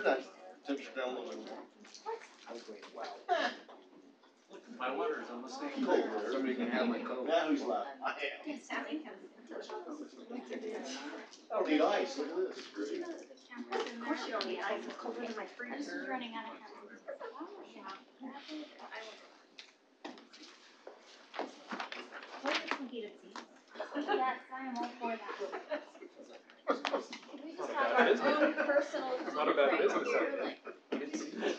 Temperature down a little bit more. I was waiting. Wow. My water is almost staying Cold. cold. Somebody can have my coat. Now who's laughing? I am. Yes, Sally has. I don't need ice, look at this. Of course you don't need ice, it's colder than my freezer. This is running out of cameras. What is some heated seats? Yes, I am all for that. We just have our own personal It's not a bad right business here, idea. like,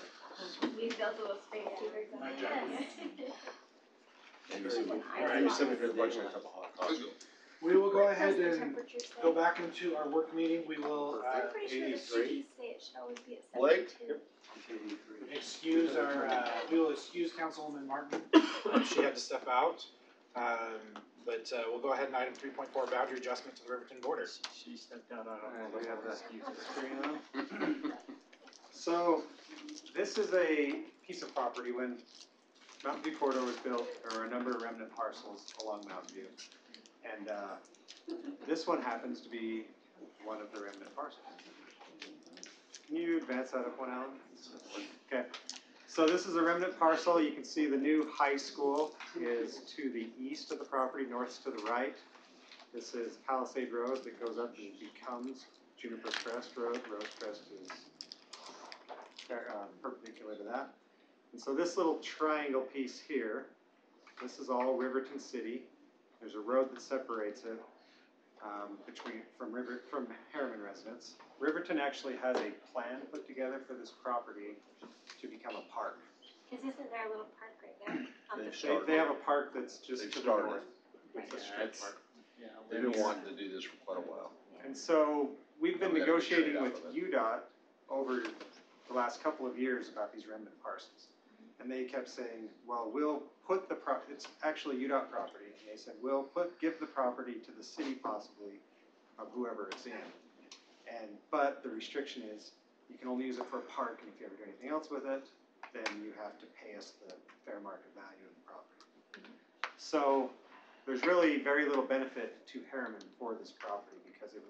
we built a little space heaters in there. Alright, you send me a good bunch of a cup of hot coffee. We will go ahead and go back into our work meeting. We will, I'm pretty sure the CDs say it should always be at Blake? 72. excuse our, we will excuse Councilwoman Martin. She had to step out. But we'll go ahead and item 3.4, boundary adjustment to the Riverton border. She stepped out, I don't know. We have the screen on. So, this is a piece of property. When Mountain View Corridor was built, there were a number of remnant parcels along Mountain View. And this one happens to be one of the remnant parcels. Can you advance that up one, Alan? Okay. So this is a remnant parcel. You can see the new high school is to the east of the property, north to the right. This is Palisade Road that goes up and becomes Juniper Crest Road. Rose Crest is perpendicular to that. And so this little triangle piece here, this is all Riverton City. There's a road that separates it from Herriman residents. Riverton actually has a plan put together for this property to become a park. Is this their little park right there? On the They have a park that's just to the north. It's a strip park. They've been wanting to do this for quite a while. And so we've been We gotta get straight negotiating out with of it. UDOT over the last couple of years about these remnant parcels. And they kept saying, well, we'll put the it's actually UDOT property. And they said, we'll give the property to the city possibly of whoever it's in. But the restriction is you can only use it for a park, and if you ever do anything else with it, then you have to pay us the fair market value of the property. So there's really very little benefit to Herriman for this property because it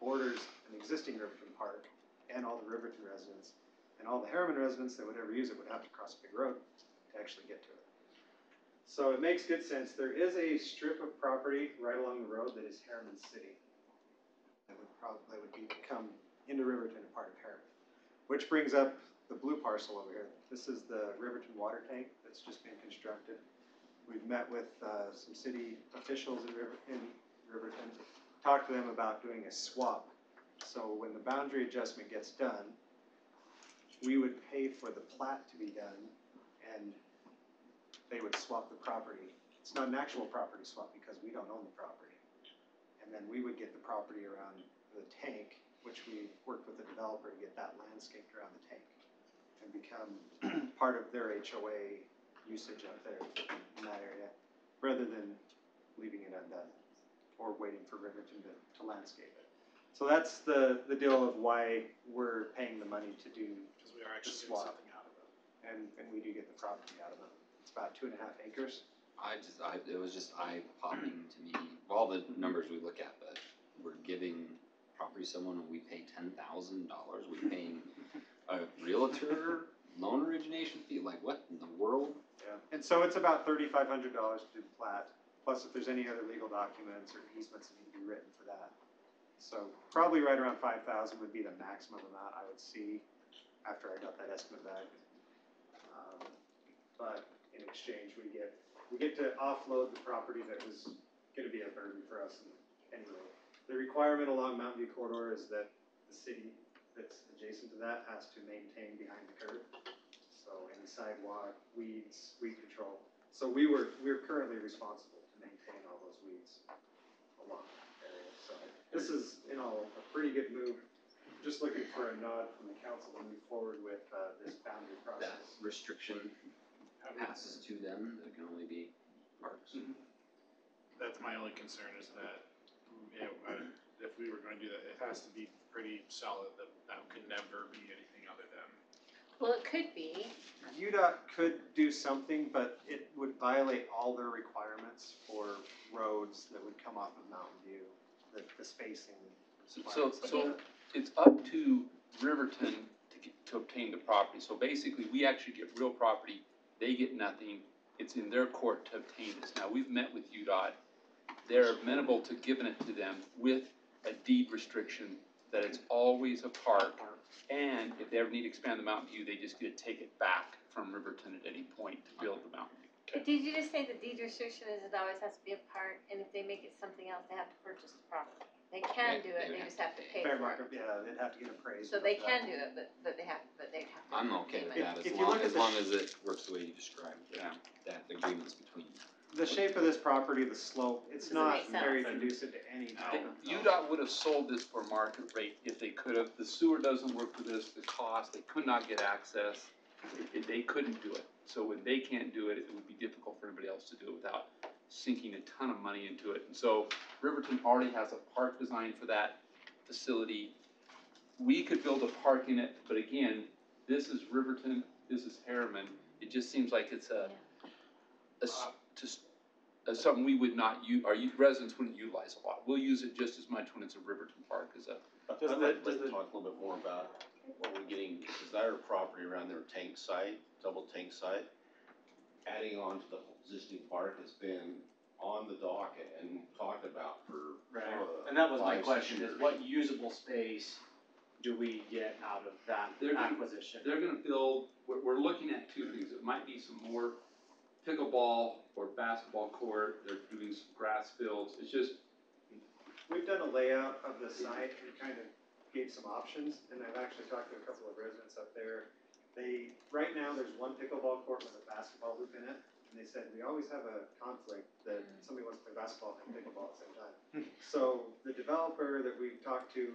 borders an existing Riverton park and all the Riverton residents, and all the Herriman residents that would ever use it would have to cross a big road to actually get to it. So it makes good sense. There is a strip of property right along the road that is Herriman City that would become into Riverton and part of Herriman. Which brings up the blue parcel over here. This is the Riverton water tank that's just been constructed. We've met with some city officials in Riverton, talked to them about doing a swap. So when the boundary adjustment gets done, we would pay for the plat to be done, and they would swap the property. It's not an actual property swap because we don't own the property. And then we would get the property around the tank, which we worked with the developer to get that landscaped around the tank and become part of their HOA usage out there in that area, rather than leaving it undone or waiting for Riverton to landscape it. So that's the deal of why we're paying the money to do Because we are actually the doing swap. something out of it. And we do get the property out of it. It's about 2.5 acres. It was just eye-popping to me, all the numbers we look at, but we're giving property to someone and we pay $10,000, we're paying a realtor loan origination fee, like what in the world? Yeah. And so it's about $3,500 to do the plat, plus if there's any other legal documents or easements that need to be written for that. So probably right around 5,000 would be the maximum amount I would see after I got that estimate back. But in exchange, we get to offload the property that was going to be a burden for us anyway. The requirement along Mountain View Corridor is that the city that's adjacent to that has to maintain behind the curb. So any sidewalk, weeds, weed control. So we're currently responsible to maintain all those weeds along that area. So this is, a pretty good move. Just looking for a nod from the council to move forward with this boundary That process. restriction passes to them, there can only be parks. That's my only concern is that if we were going to do that, it has to be pretty solid that that could never be anything other than. Well, it could be. UDOT could do something, but it would violate all their requirements for roads that would come off of Mountain View, the spacing. So it's up to Riverton to obtain the property. So basically, we actually get real property, they get nothing, it's in their court to obtain this. Now, we've met with UDOT, they're amenable to giving it to them with a deed restriction that it's always a park, and if they ever need to expand the Mountain View, they just get to take it back from Riverton at any point to build the Mountain View. Did you just say the deed restriction is it always has to be a park, and if they make it something else, they have to purchase the property? They can do it, they just have to pay Fair for it. market, yeah, they'd have to get appraised. So they can do it, but they'd have to. I'm okay with pay that, money. If you look at as long as it works the way you described, Yeah. that agreement's between you. The shape of this property, the slope, it's Doesn't not make sense. very conducive to any. UDOT would have sold this for market rate if they could have. The sewer doesn't work for this, the cost, they could not get access, they couldn't do it. So when they can't do it, it would be difficult for anybody else to do it without sinking a ton of money into it. And so Riverton already has a park designed for that facility. We could build a park in it, but again, this is Riverton, this is Herriman. It just seems like it's something we would not use, our residents wouldn't utilize a lot. We'll use it just as much when it's a Riverton Park as a. I'd like to talk a little bit more about what we're getting, is there a property around their tank site, double tank site? Adding on to the existing park has been on the docket and talked about for. Right, and that was my 5-6 question, years. is what usable space do we get out of that acquisition? They're gonna build, we're looking at two things. It might be some more pickleball or basketball court. They're doing some grass fields. It's just, We've done a layout of the site and kind of gave some options, and I've actually talked to a couple of residents up there. Right now, there's one pickleball court with a basketball hoop in it, and they said, we always have a conflict that somebody wants to play basketball and pickleball at the same time. So the developer that we've talked to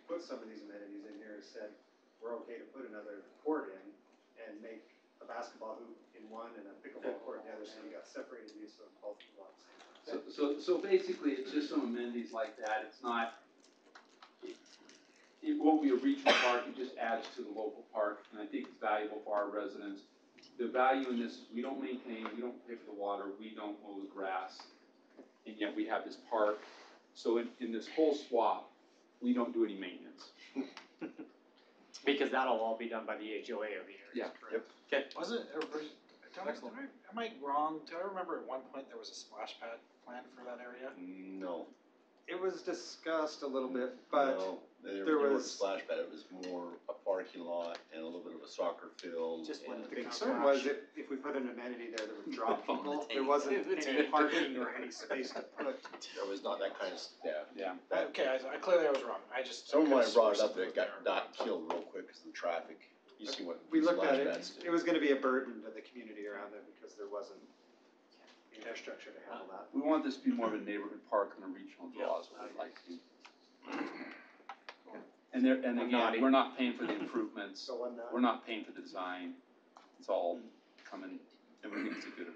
put some of these amenities in here has said, we're okay to put another court in and make a basketball hoop in one and a pickleball court in the other, so you got separated use of both of them at the same time. so basically, it's just some amenities like that. It's not, it won't be a regional park. It just adds to the local park, and I think it's valuable for our residents. The value in this is we don't maintain, we don't pay for the water, we don't mow the grass, and yet we have this park. So in this whole swap, we don't do any maintenance. Because that'll all be done by the HOA of the area. Yeah. Correct? Okay. Was it, am I wrong? Do I remember at one point there was a splash pad plan for that area? No. It was discussed a little bit, but No, there there was a was- splash pad, it was more a parking lot and a little bit of a soccer field. Just one and- the big concern splash. was if we put an amenity there that would draw On the people, there tank. wasn't The any tank. parking or any space to put. There was not that kind of, Yeah. Okay, I clearly I was wrong. I just. Someone might have brought it could've up, that it sworn got something was there. killed real quick because of the traffic. You see what We looked at splash it, pads do. it was gonna be a burden to the community around it because there wasn't infrastructure to handle that. We want this to be more of a neighborhood park than a regional draw, is what we'd like to. And again, we're not paying for the improvements, So one, we're not paying for the design, it's all coming, and we think it's a good.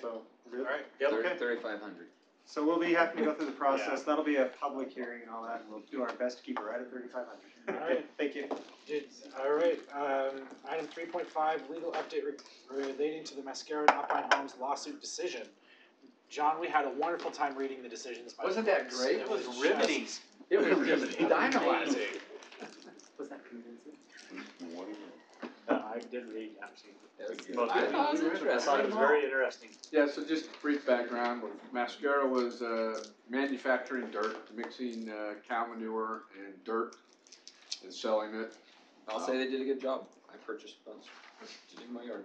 so, Alright, Okay. 3,500. So we'll be happy to go through the process, that'll be a public hearing and all that, and we'll do our best to keep it right at 3,500. Alright. Thank you. Alright, item 3.5, legal update relating to the Mascara and Alpine Homes lawsuit decision. John, we had a wonderful time reading the decisions. by Wasn't the that courts. great? It It was just- riveting. It was just dynamizing. Was that convincing? I did read, actually. I Most thought of it was I interesting. thought it was very interesting. Yeah, so just brief background, Mascara was manufacturing dirt, mixing cow manure and dirt and selling it. I'll say they did a good job. I purchased a bunch to do my yard.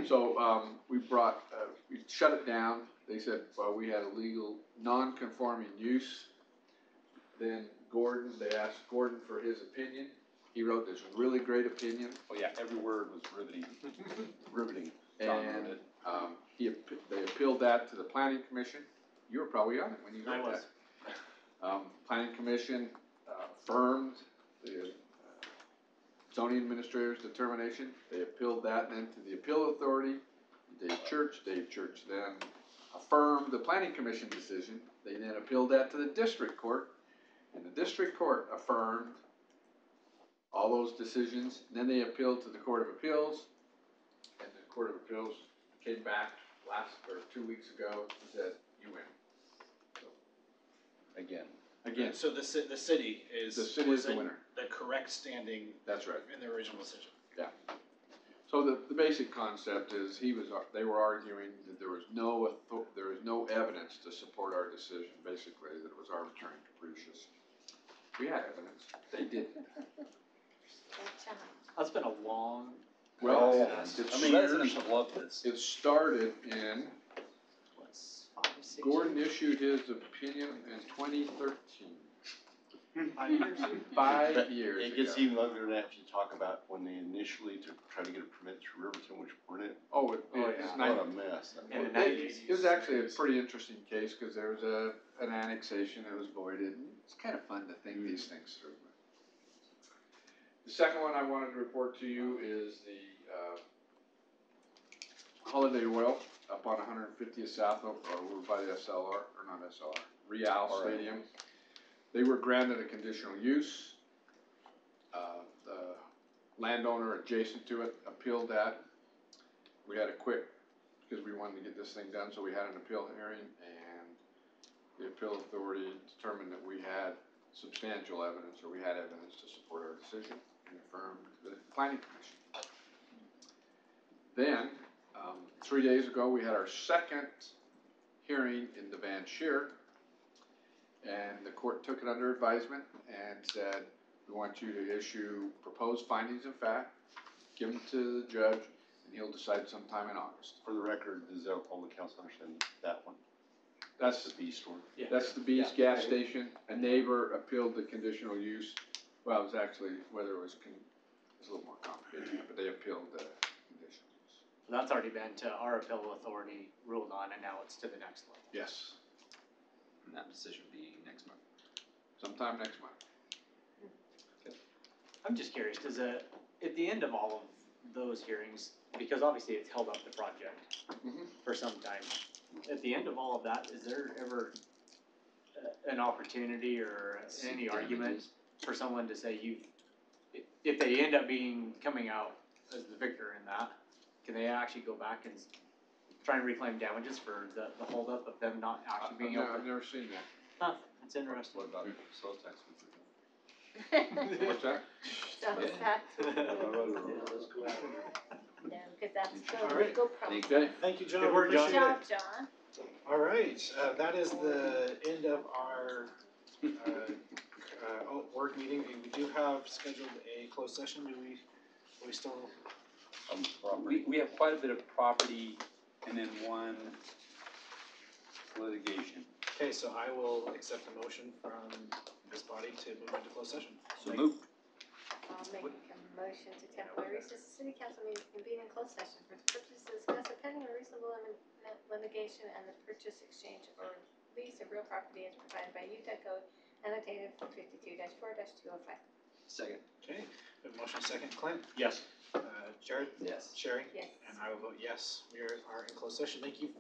So we we shut it down. They said, well, we had a legal non-conforming use. Then they asked Gordon for his opinion. He wrote this really great opinion. Oh yeah, every word was riveting. Riveting. John And wrote it. they appealed that to the planning commission. You were probably on it when you I read was. that. Planning commission affirmed the zoning administrator's determination. They appealed that then to the appeal authority. Dave Church then affirmed the planning commission decision. They then appealed that to the district court, and the district court affirmed all those decisions. And then they appealed to the Court of Appeals, and the Court of Appeals came back 2 weeks ago and said, you win. Again. Again, So the city is. the city is the winner. The correct standing That's right. in the original decision. So the basic concept is they were arguing that there was no evidence to support our decision, basically, that it was arbitrary and capricious. We had evidence, they didn't. Good job. That's been a long, Well, Residents have loved this. it started in, what's 5, 6 Gordon years? issued his opinion in 2013. 5 years? 5 But years it gets ago. even uglier than that if you talk about when they initially tried to get a permit through Riverton, which weren't it? Oh, Oh, it's yeah. What a mess. In the It 90s. it was actually a pretty interesting case, cause there was an annexation that was voided, and it's kinda fun to think these things through. The second one I wanted to report to you is the, Holiday Oil up on 150th South, over by the SLR, or not SLR, Real Stadium. They were granted a conditional use. The landowner adjacent to it appealed that. We had a quick, because we wanted to get this thing done, so we had an appeal hearing, and the appeal authority determined that we had substantial evidence, or we had evidence to support our decision, and affirmed the planning commission. Then, 3 days ago, we had our second hearing in the Van Sheer, and the court took it under advisement and said, we want you to issue proposed findings of fact, give them to the judge, and he'll decide sometime in August. For the record, does all the council understand that one? That's The B store. Yeah. That's the Beast gas station. A neighbor appealed the conditional use. Well, it was actually, whether it was, it's a little more complicated, than that, but they appealed the conditional use. That's already been to our appeal authority, ruled on, and now it's to the next level. Yes, And that decision will be next month. sometime next month. I'm just curious, does at the end of all of those hearings, because obviously it's held up the project Mhm. for some time, at the end of all of that, is there ever an opportunity or any argument for someone to say if they end up coming out as the victor in that, can they actually go back and try and reclaim damages for the holdup of them not actually being able I've to? never seen that. Huh, that's interesting. What about sales tax? What's that? So is that, no, cause that's All the right. legal problem. Okay. Thank you, John. Good work, We John. Good appreciate it. job, John. All right, that is the end of our work meeting. We do have scheduled a closed session. Do we still? We have quite a bit of property and then one litigation. Okay, so I will accept a motion from this body to move into closed session. So moved. I'll make a motion to temporarily recess the city council meeting to convene in closed session for the purpose to discuss a pending or reasonable litigation and the purchase, exchange, or lease of real property as provided by Utah Code annotated 52-4-205. Second. Okay, we have a motion second. Clint? Yes. Jared? Yes. Sherry? Yes. And I will vote yes. We are in closed session. Thank you for